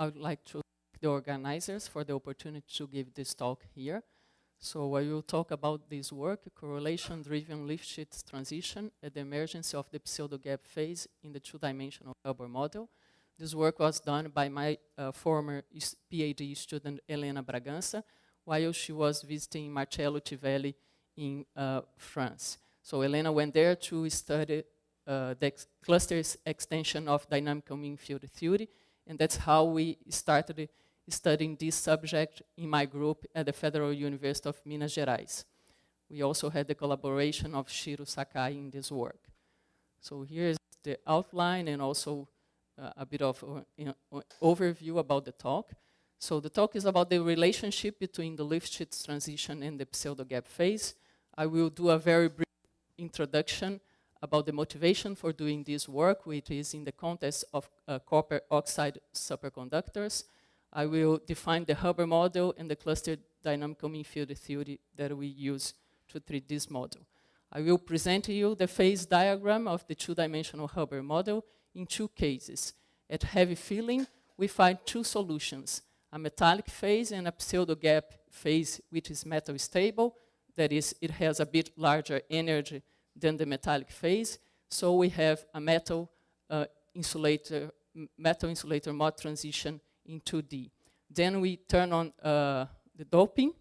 I would like to thank the organizers for the opportunity to give this talk here. So I will talk about this work, correlation-driven Lifshitz transition at the emergence of the Pseudogap phase in the two-dimensional Hubbard model. This work was done by my former PhD student, Helena Bragança, while she was visiting Marcello Tivelli in France. So Helena went there to study the cluster extension of dynamical mean field theory, and that's how we started studying this subject in my group at the Federal University of Minas Gerais. We also had the collaboration of Shiro Sakai in this work. So here's the outline and also a bit of overview about the talk. So the talk is about the relationship between the Lifshitz transition and the Pseudogap phase. I will do a very brief introduction about the motivation for doing this work, which is in the context of copper oxide superconductors. I will define the Hubbard model and the cluster dynamical mean field theory that we use to treat this model. I will present to you the phase diagram of the two-dimensional Hubbard model in two cases. At heavy filling, we find two solutions, a metallic phase and a pseudogap phase, which is metal stable. That is, it has a bit larger energy than the metallic phase. So we have a metal insulator mode transition in 2D. Then we turn on the doping,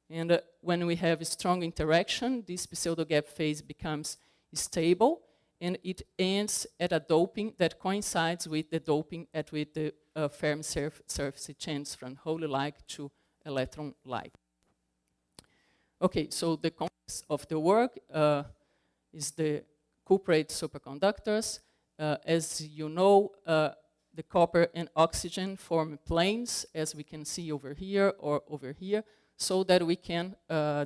and when we have a strong interaction, this pseudogap phase becomes stable, and it ends at a doping that coincides with the doping at which the Fermi surface changes from holy-like to electron-like. Okay, so the context of the work is the cuprate superconductors. As you know, the copper and oxygen form planes, as we can see over here or over here, so that we can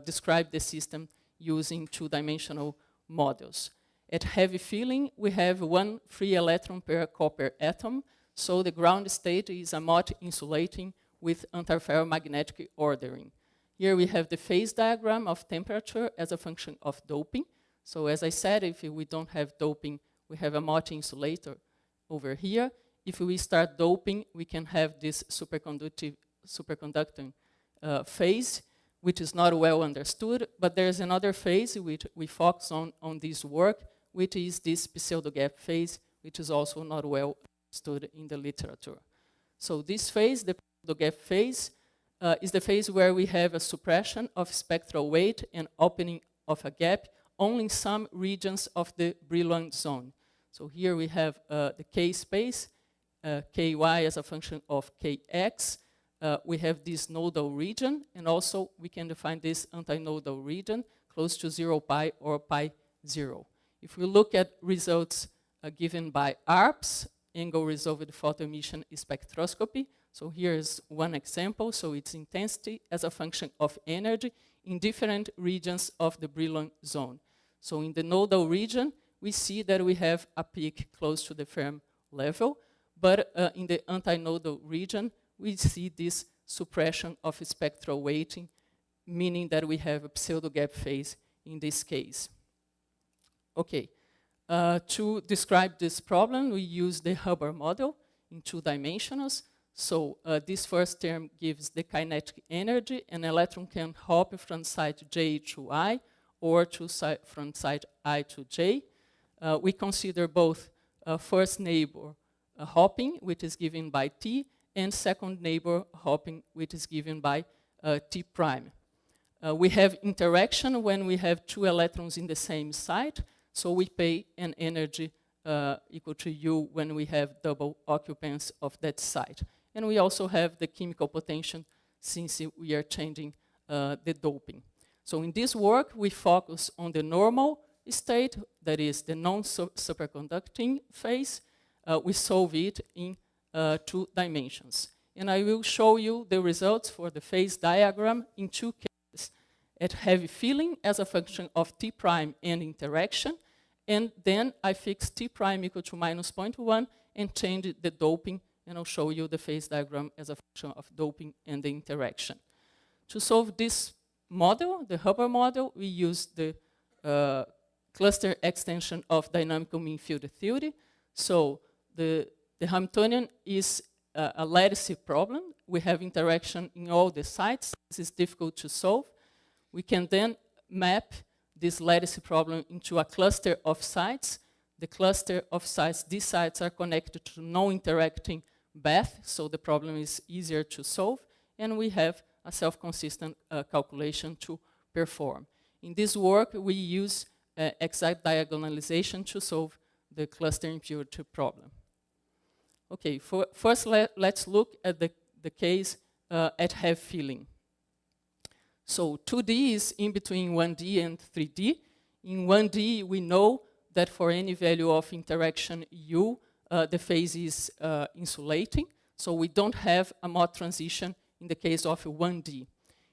describe the system using two-dimensional models. At heavy filling, we have 1 free electron per copper atom, so the ground state is a mode insulating with antiferromagnetic ordering. Here we have the phase diagram of temperature as a function of doping. So as I said, if we don't have doping, we have a mode insulator over here. If we start doping, we can have this superconducting phase, which is not well understood, but there's another phase which we focus on this work, which is this pseudogap phase, which is also not well understood in the literature. So this phase, the pseudogap phase, is the phase where we have a suppression of spectral weight and opening of a gap only in some regions of the Brillouin zone. So here we have the K space, ky as a function of kx. We have this nodal region, and also we can define this antinodal region close to 0 pi or pi 0. If we look at results given by ARPS, angle resolved photoemission spectroscopy, so here's one example. So it's intensity as a function of energy in different regions of the Brillouin zone. So in the nodal region, we see that we have a peak close to the Fermi level, but in the antinodal region, we see this suppression of spectral weighting, meaning that we have a pseudogap phase in this case. Okay, to describe this problem, we use the Hubbard model in 2 dimensions. So this first term gives the kinetic energy. An electron can hop from site J to I, or from site I to J. We consider both first neighbor hopping, which is given by T, and second neighbor hopping, which is given by T prime. We have interaction when we have 2 electrons in the same site, so we pay an energy equal to U when we have double occupants of that site. And we also have the chemical potential since we are changing the doping. So in this work, we focus on the normal state, that is the non-superconducting phase. We solve it in 2 dimensions. And I will show you the results for the phase diagram in 2 cases. At heavy filling as a function of T prime and interaction, and then I fix T prime equal to minus 0.1 and change the doping, and I'll show you the phase diagram as a function of doping and the interaction. To solve this model, the Hubbard model, we use the cluster extension of dynamical mean field theory. So the Hamiltonian is a lattice problem. We have interaction in all the sites. This is difficult to solve. We can then map this lattice problem into a cluster of sites. The cluster of sites, these sites are connected to non-interacting bath, so the problem is easier to solve, and we have a self-consistent calculation to perform. In this work, we use exact diagonalization to solve the cluster impurity problem. Okay, first let's look at the case at heavy filling. So 2D is in between 1D and 3D. In 1D, we know that for any value of interaction U, the phase is insulating. So we don't have a Mott transition in the case of 1D.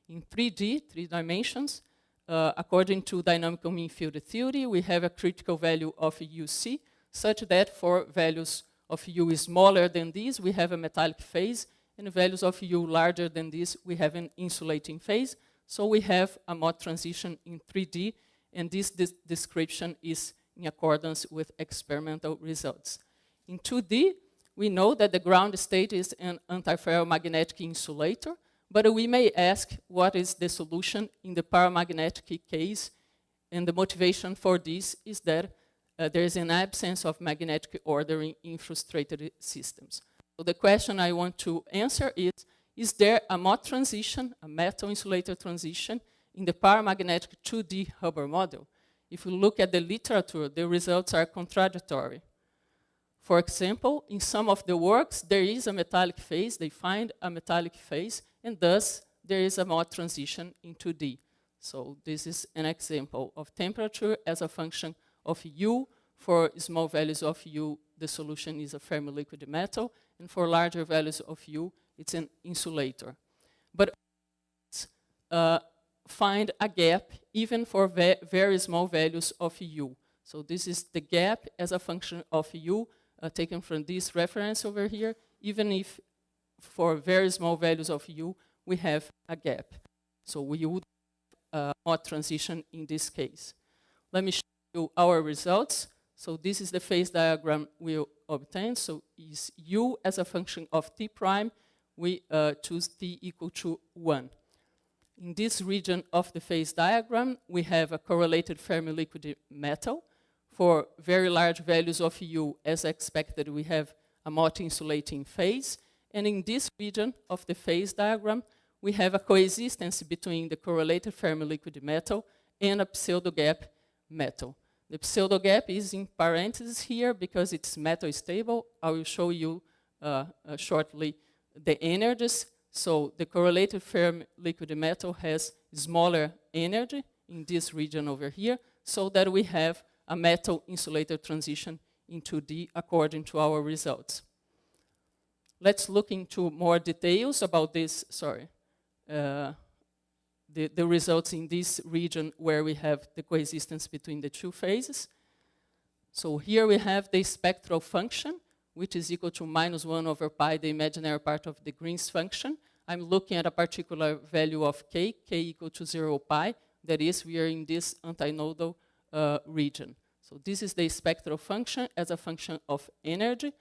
In 3D, 3 dimensions, according to dynamical mean field theory, we have a critical value of UC, such that for values of U is smaller than these, we have a metallic phase, and values of U larger than this, we have an insulating phase. So we have a Mott transition in 3D, and this description is in accordance with experimental results. In 2D, we know that the ground state is an antiferromagnetic insulator, but we may ask what is the solution in the paramagnetic case, and the motivation for this is that there is an absence of magnetic ordering in frustrated systems. So the question I want to answer is there a Mott transition, a metal insulator transition, in the paramagnetic 2D Hubbard model? If we look at the literature, the results are contradictory. For example, in some of the works, there is a metallic phase, they find a metallic phase, and thus there is a Mott transition in 2D. So this is an example of temperature as a function of U. For small values of U, the solution is a fermi-liquid metal, and for larger values of U, it's an insulator. But find a gap even for very small values of U. So this is the gap as a function of U taken from this reference over here, even if for very small values of U, we have a gap. So we would Mott transition in this case. Let me show you our results. So this is the phase diagram we obtained. So is U as a function of T prime, we choose T equal to 1. In this region of the phase diagram, we have a correlated fermi-liquid metal. For very large values of U, as expected, we have a Mott insulating phase. And in this region of the phase diagram, we have a coexistence between the correlated fermi-liquid metal and a pseudogap metal. The pseudogap is in parentheses here because it's metal stable. I will show you shortly the energies. So the correlated fermi-liquid metal has smaller energy in this region over here, so that we have a metal insulator transition in 2D according to our results. Let's look into more details about this, the results in this region where we have the coexistence between the two phases. So here we have the spectral function, which is equal to -1 over pi, the imaginary part of the Green's function. I'm looking at a particular value of k equal to 0 pi. That is, we are in this antinodal region. So this is the spectral function as a function of energy.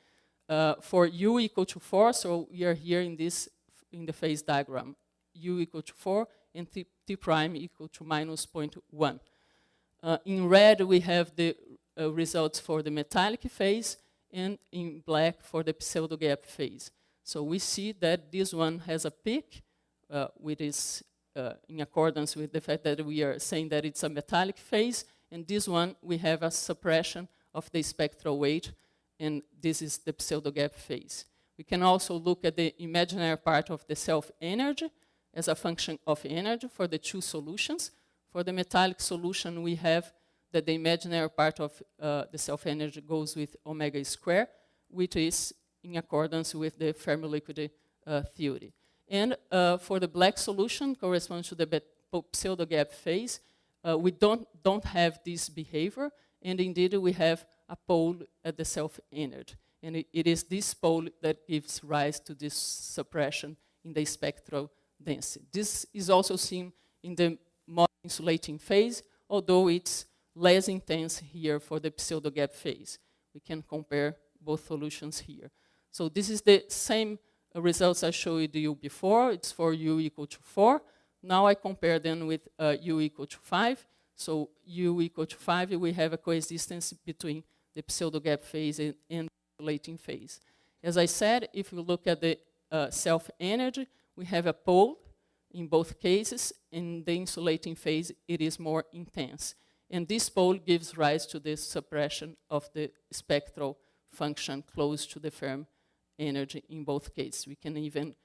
For U equal to 4, so we are here in the phase diagram. U equal to 4 and T prime equal to -0.1. In red, we have the results for the metallic phase, and in black for the pseudogap phase. So we see that this one has a peak, which is in accordance with the fact that we are saying that it's a metallic phase, and this one we have a suppression of the spectral weight, and this is the pseudogap phase. We can also look at the imaginary part of the self-energy as a function of energy for the two solutions. For the metallic solution, we have that the imaginary part of the self-energy goes with omega square, which is in accordance with the fermi-liquid theory. And for the black solution, corresponds to the pseudogap phase, we don't have this behavior, and indeed we have a pole at the self-energy. And it is this pole that gives rise to this suppression in the spectral density. This is also seen in the Mott insulating phase, although it's less intense here for the pseudogap phase. We can compare both solutions here. So this is the same results I showed you before. It's for u equal to 4. Now I compare them with u equal to 5. So u equal to 5, we have a coexistence between the pseudogap phase and the insulating phase. As I said, if you look at the self-energy, we have a pole in both cases. In the insulating phase, it is more intense. And this pole gives rise to the suppression of the spectral function close to the firm energy in both cases. We can even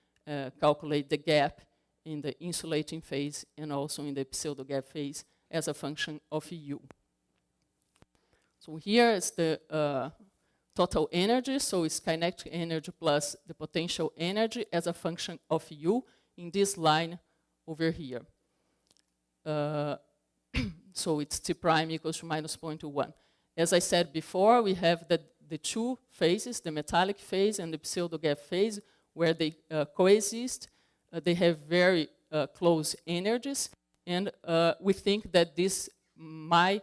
calculate the gap in the insulating phase and also in the pseudogap phase as a function of u. So here is the total energy, so it's kinetic energy plus the potential energy as a function of u in this line over here. So it's T prime equals to minus 0.1. As I said before, we have the two phases, the metallic phase and the pseudogap phase, where they coexist. They have very close energies, and we think that this might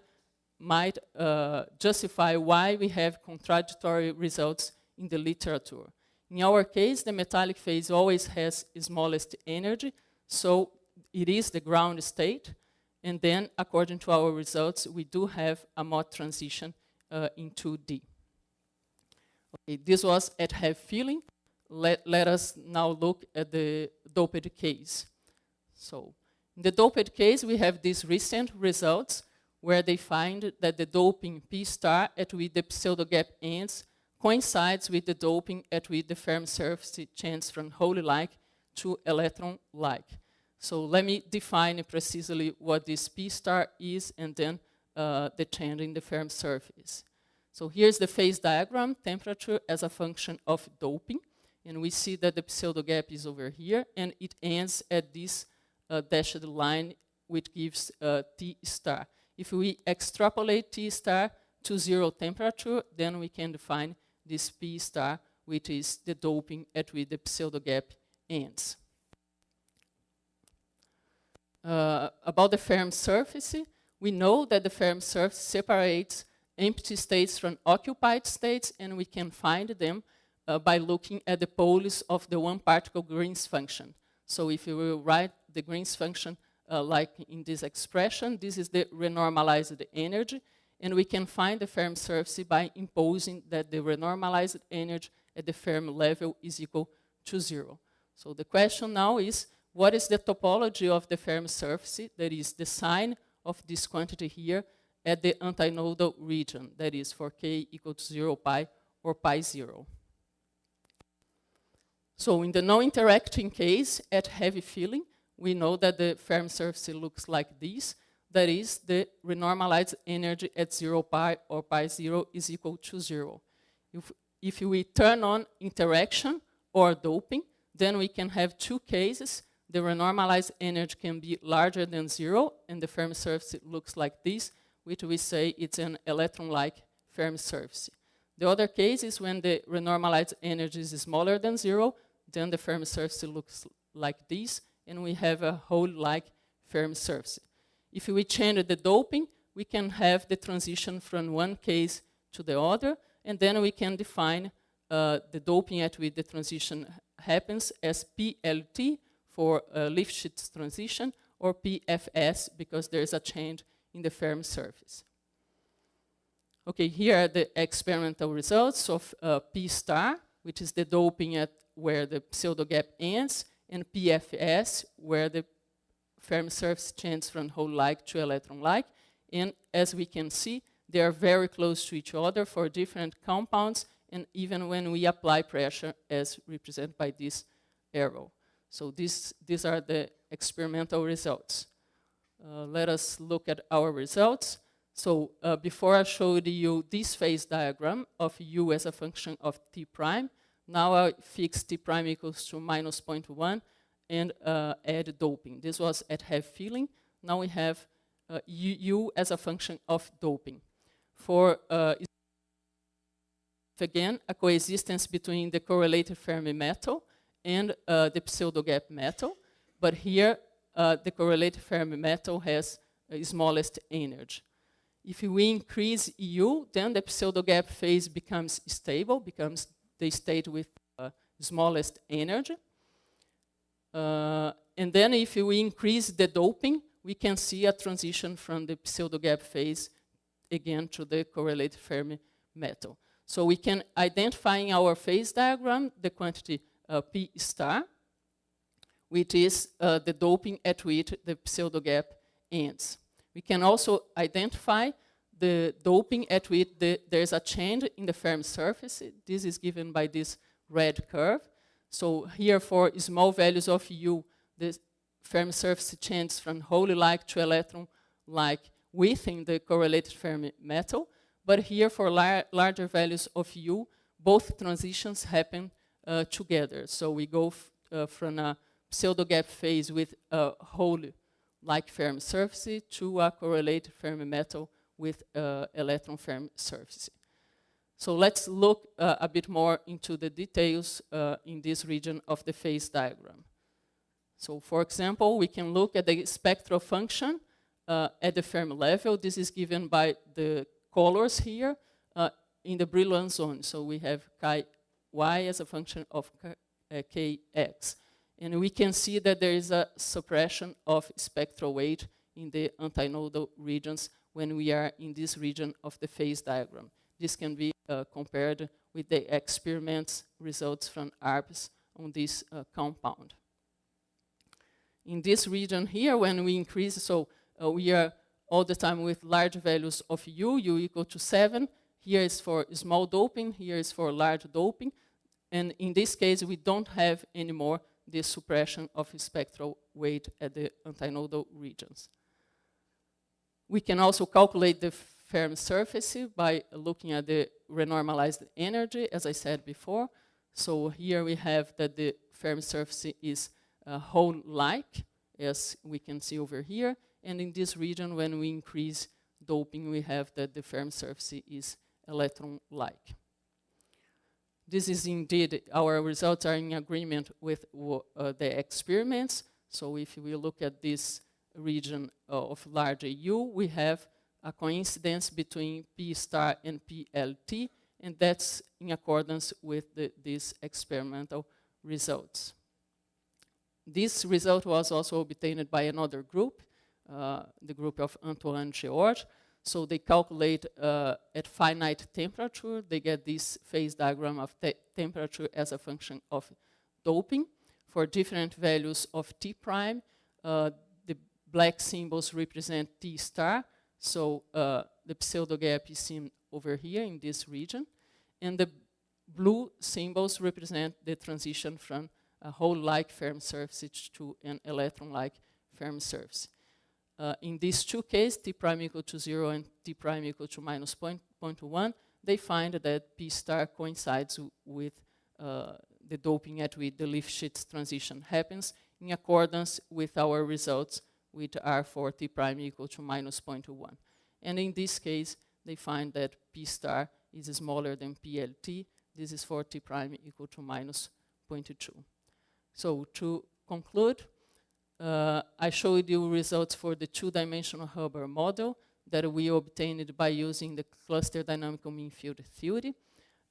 justify why we have contradictory results in the literature. In our case, the metallic phase always has smallest energy, so it is the ground state. And then, according to our results, we do have a Mott transition in 2D. Okay, this was at have feeling. Let us now look at the doped case. So, in the doped case, we have these recent results where they find that the doping P star at which the pseudogap ends coincides with the doping at which the firm surface changes from hole-like to electron-like. So let me define precisely what this P star is and then the change in the firm surface. So here's the phase diagram, temperature as a function of doping. And we see that the pseudogap is over here, and it ends at this dashed line, which gives T star. If we extrapolate T star to 0 temperature, then we can define this P star, which is the doping at which the pseudogap ends. About the firm surface, we know that the firm surface separates empty states from occupied states, and we can find them by looking at the poles of the one-particle Green's function. So if you will write the Green's function like in this expression, this is the renormalized energy, and we can find the firm surface by imposing that the renormalized energy at the firm level is equal to 0. So the question now is, what is the topology of the firm surface, that is the sign of this quantity here, at the antinodal region, that is for k equal to 0 pi or pi 0. So in the non-interacting case, at heavy filling, we know that the firm surface looks like this, that is the renormalized energy at 0 pi or pi 0 is equal to 0. If we turn on interaction or doping, then we can have two cases. The renormalized energy can be larger than 0, and the firm surface looks like this, which we say it's an electron-like firm surface. The other case is when the renormalized energy is smaller than 0, then the firm surface looks like this, and we have a hole-like firm surface. If we change the doping, we can have the transition from one case to the other, and then we can define the doping at which the transition happens as PLT, for Lifshitz transition, or PFS, because there is a change in the firm surface. Okay, here are the experimental results of P star, which is the doping at where the pseudogap ends, and PFS, where the firm surface changes from hole-like to electron-like. And as we can see, they are very close to each other for different compounds, and even when we apply pressure, as represented by this arrow. So these are the experimental results. Let us look at our results. So before I showed you this phase diagram of u as a function of T prime, now I fix T prime equals to minus 0.1 and add doping. This was at have filling. Now we have u as a function of doping. For again, a coexistence between the correlated Fermi metal and the pseudogap metal, but here the correlated Fermi metal has smallest energy. If we increase u, then the pseudogap phase becomes stable, becomes the state with smallest energy. And then if we increase the doping, we can see a transition from the pseudogap phase again to the correlated Fermi metal. So we can identify in our phase diagram the quantity P star, which is the doping at which the pseudogap ends. We can also identify the doping at which there's a change in the Fermi surface. This is given by this red curve. So here for small values of U, the Fermi surface changes from wholly-like to electron-like within the correlated Fermi metal. But here for larger values of U, both transitions happen together. So we go from a pseudogap phase with a wholly-like Fermi surface to a correlated Fermi metal with electron Fermi surface. So let's look a bit more into the details in this region of the phase diagram. So for example, we can look at the spectral function at the Fermi level. This is given by the colors here in the Brillouin zone. So we have chi y as a function of kx. And we can see that there is a suppression of spectral weight in the antinodal regions when we are in this region of the phase diagram. This can be compared with the experiments results from ARPS on this compound. In this region here, when we increase, so we are all the time with large values of U equal to 7. Here is for small doping, here is for large doping. And in this case, we don't have anymore this suppression of spectral weight at the antinodal regions. We can also calculate the Fermi surface by looking at the renormalized energy, as I said before. So here we have that the Fermi surface is whole-like, as we can see over here. And in this region, when we increase doping, we have that the Fermi surface is electron-like. This is indeed, our results are in agreement with the experiments. So if we look at this region of larger U, we have a coincidence between P star and PLT, and that's in accordance with these experimental results. This result was also obtained by another group, the group of Antoine George. So they calculate at finite temperature, they get this phase diagram of temperature as a function of doping. For different values of T prime, the black symbols represent T star. So the pseudogap is seen over here in this region. And the blue symbols represent the transition from a whole-like Fermi surface to an electron-like Fermi surface. In these two cases, T prime equal to 0 and T prime equal to minus 0.1, they find that P star coincides with the doping at which the Lifshitz transition happens in accordance with our results, which are for T prime equal to minus 0.1. And in this case, they find that P star is smaller than PLT. This is for T prime equal to minus 0.2. So to conclude, I showed you results for the two-dimensional Hubbard model that we obtained by using the cluster dynamical mean field theory.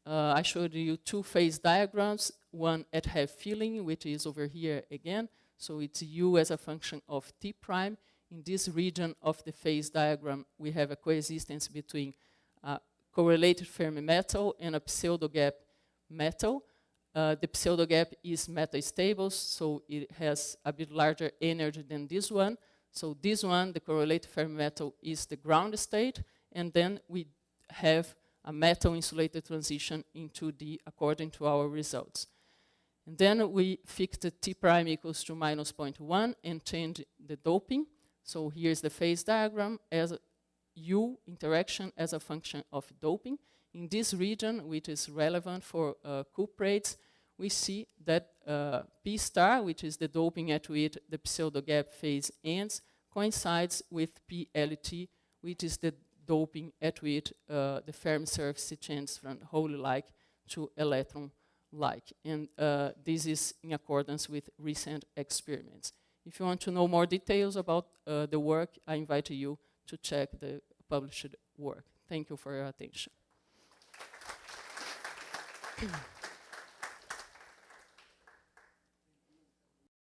I showed you two phase diagrams, one at half filling, which is over here again. So it's U as a function of T prime. In this region of the phase diagram, we have a coexistence between a correlated Fermi metal and a pseudogap metal. The pseudogap is metastable, so it has a bit larger energy than this one. So this one, the correlated Fermi metal, is the ground state, and then we have a metal insulated transition into D according to our results. And then we fixed the T prime equals to minus 0.1 and changed the doping. So here's the phase diagram as U interaction as a function of doping. In this region, which is relevant for cuprates, we see that P star, which is the doping at which the pseudogap phase ends, coincides with PLT, which is the doping at which the Fermi surface changes from wholly-like to electron-like. And this is in accordance with recent experiments. If you want to know more details about the work, I invite you to check the published work. Thank you for your attention.